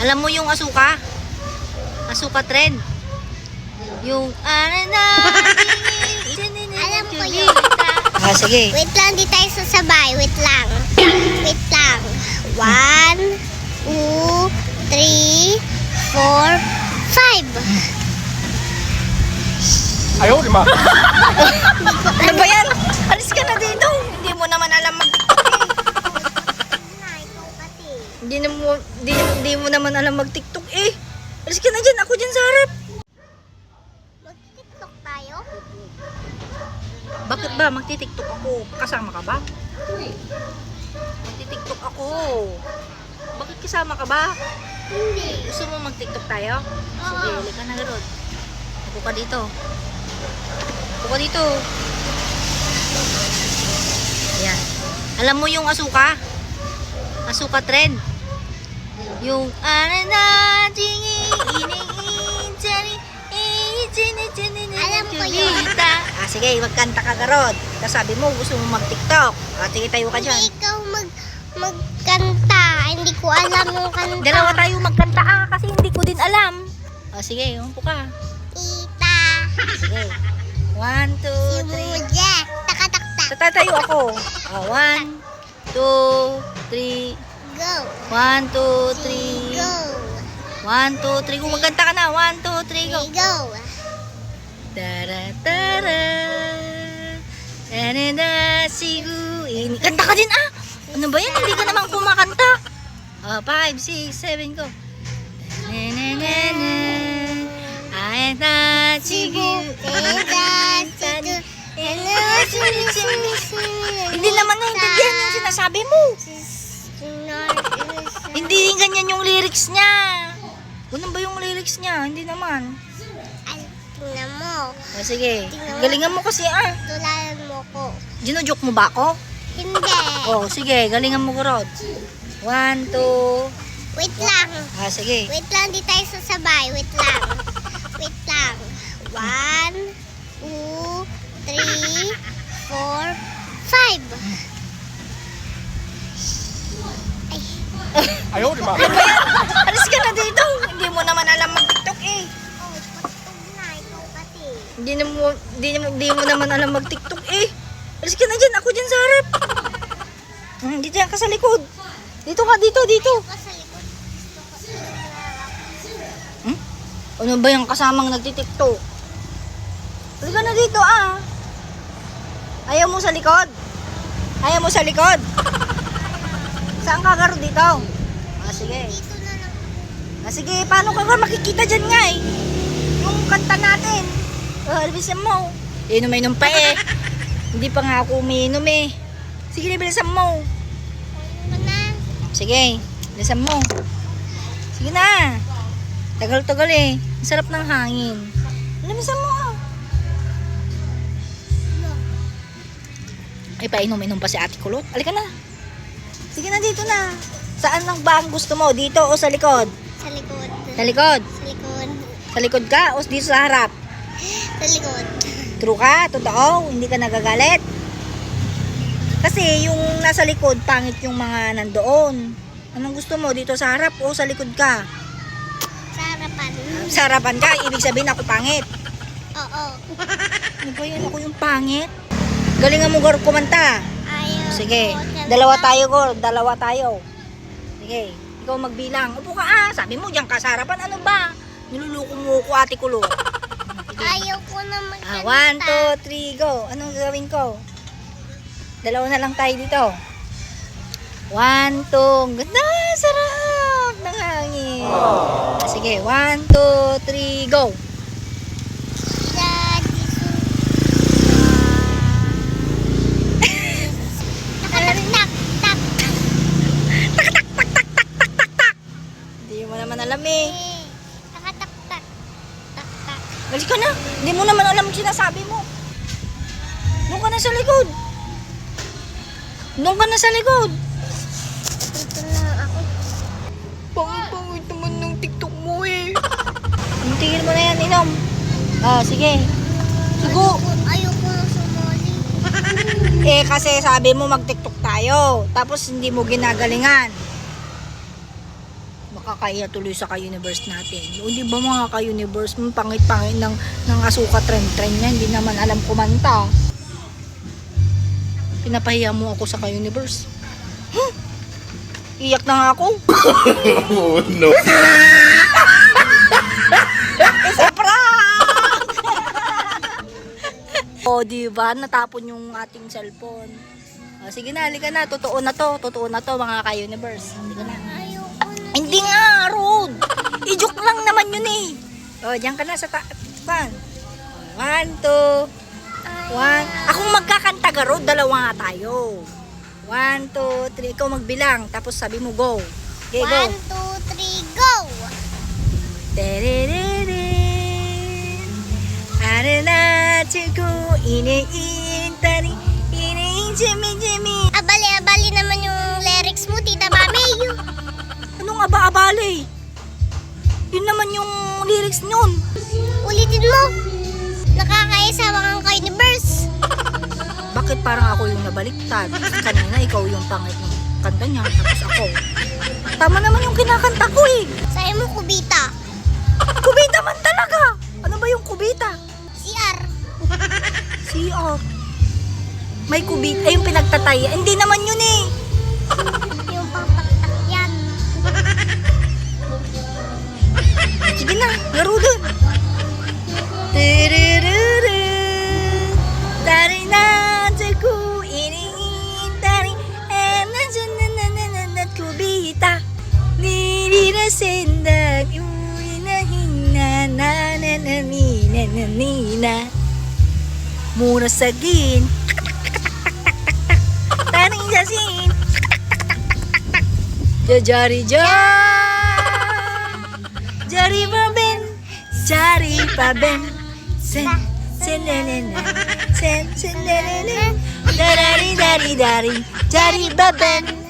Alam mo yung asuka? Asuka trend. Yung Alam ko yun. sige. Wait lang, di tayo sasabay. Wait lang. Wait lang. 1, 2, 3, 4, 5. Ayaw, di ma. Ano ba yan? Alis ka na dito. Hindi mo naman alam mag-tiktok eh. Hindi mo naman alam mag-tiktok eh. Alis ka na dyan. Ako dyan sa harap. Mag-tiktok tayo? Bakit ba? Magtitiktok ako. Kasama ka ba? Magtitiktok ako. Bakit kasama ka ba? Hindi. Gusto mo mag-tiktok tayo? Sige, Oo. halika na Garod. Upo ka dito. Upo ka dito. Ayan. Alam mo yung asuka? Asuka trend. Yung Alam ko yun. Sige, magkanta ka Garod. Tapos sabi mo, gusto mo mag-tiktok. Sige, tayo ka dyan. Hindi ikaw magkanta. Hindi ko alam yung kanta. Dalawa tayo magkanta kasi hindi ko din alam. Sige, upo ka. Tita. Sige. 1, 2, 3. Muja. Takataktak. Tatatayo ako. 1, 2, 3. Go. 1, 2, 3. Go. 1, 2, 3. Kung magkanta ka na. 1, 2, 3, go. Go. Tara, tara. Tanana, sigu. Kanta ka din Ano ba yan? Hindi ka naman kumakanta. 5, 6, 7, go. Nananana. Ay, na, sigu. Hindi naman naintindihan yung sinasabi mo. Hindi ganyan yung lyrics niya. Ano ba yung lyrics niya? Hindi naman. Tingnan mo. Sige. Galingan mo kasi Tularan mo ko. Ginujoke mo ba ako? Hindi. Sige. Galingan mo ko, Rod. 1, 2. Wait lang. Sige. Wait lang, di tayo sasabay. Wait lang. Wait lang. 1, 2, 3, 4, 5. Ayaw, di ma. Alis ka na dito. Hindi mo naman alam mag-tiktok eh. Oh, patutog na. Ikaw pati. Hindi mo naman alam mag-tiktok eh. Alis ka na dyan. Ako dyan sa harap. Dito yan ka sa likod. Dito ka, dito. Sa likod. Ano ba yung kasamang nagtitiktok? Alis ka na dito Ayaw mo sa likod? Ayaw mo sa likod? Saan ka Garod dito? Sige. Dito na lang. Sige, paano ka makikita dyan nga eh? Yung kanta natin. Bilisan mo. Inom pa eh. Hindi pa nga ako umiinom eh. Sige, bilisan mo. Ano na? Sige, bilisan mo. Sige na. Tagal-tagal eh. Ang sarap ng hangin. Bilisan mo Ay, painom-inom pa si Ate Kulot. Alika na. Sige na, dito na. Saan lang ba ang gusto mo? Dito o sa likod? Sa likod. Sa likod. Sa likod. Sa likod ka o dito sa harap? Sa likod. True ka? Totoo? Hindi ka nagagalit? Kasi yung nasa likod, pangit yung mga nandoon. Anong gusto mo? Dito sa harap o sa likod ka? Sa harapan. Sa harapan ka, ibig sabihin ako pangit. Oo. Ano ba yan? Ako yung pangit? Galingan mo Gor kumanta. Ayaw. Sige, ko. dalawa tayo Gor, dalawa tayo. Sige, ikaw magbilang. Upo ka sabi mo diyan ka sa harapan. Ano ba? Niluluko mo ko Ate Kulot. Ayaw ko na magkanta. 1, 2, 3, go. Anong gagawin ko? Dalawa na lang tayo dito. 1, 2. Ang ganda, sarap ng hangin. Sige, 1, 2, 3, go. Hindi mo naman alam eh. Takataktak. Tak-tak. Balik ka na. Hindi mo naman alam yung sinasabi mo. Doon ka na sa likod. Doon ka na sa likod. Dito na ako. Pangit naman ng TikTok mo eh. Tingin mo na yan, inom. Sige. Sigo. Ayoko na sumali. Kasi sabi mo mag-TikTok tayo. Tapos hindi mo ginagalingan. Baka nakakaya tuloy sa ka-universe natin. O di ba mga ka-universe, pangit-pangit ng asuka tren-tren niya, hindi naman alam kumanta. Pinapahiya mo ako sa ka-universe. Iyak na nga ako. Oh, no. Isa prank! O, diba? Natapon yung ating cellphone. O, sige na, halika na. Totoo na to, mga ka-universe. Halika na. Ayoko na. Hindi nga, Rod. I-joke lang naman yun eh. O, diyan ka na sa tapan. 1, 2, 1. Akong magkakanta ka, Rod. Dalawa nga tayo. 1, 2, 3. Ikaw magbilang. Tapos sabi mo, go. Okay, go. 1, 2, 3, go! 아르나치고 이네인따리 이네인지미지미. Abali-abali naman yung lyrics mo, Tita Mami. Anong aba-abali? Yun naman yung lyrics nun. Ulitin mo. Nakakaisama kang ka-universe. Bakit parang ako yung nabaliktad? Kanina ikaw yung pangit ng kanta niya, tapos ako. Tama naman yung kinakanta ko eh. Sabi mo, kubita. Kubita man talaga. Ano ba yung kubita? CR. CR. May kubita. Ay, yung pinagtatay. Hindi naman yun eh. Yung pangtaktak yan. Sige na, laro dun. Turururu. Dari na ku iniintari. Nananananananat kubita. Nirirasendag. Uinahina. Nanananina. Murasagin. Taring jasin. Jari Jari baben. Jari baben. Sen senenena. Sen senenena. Dari. Jari baben.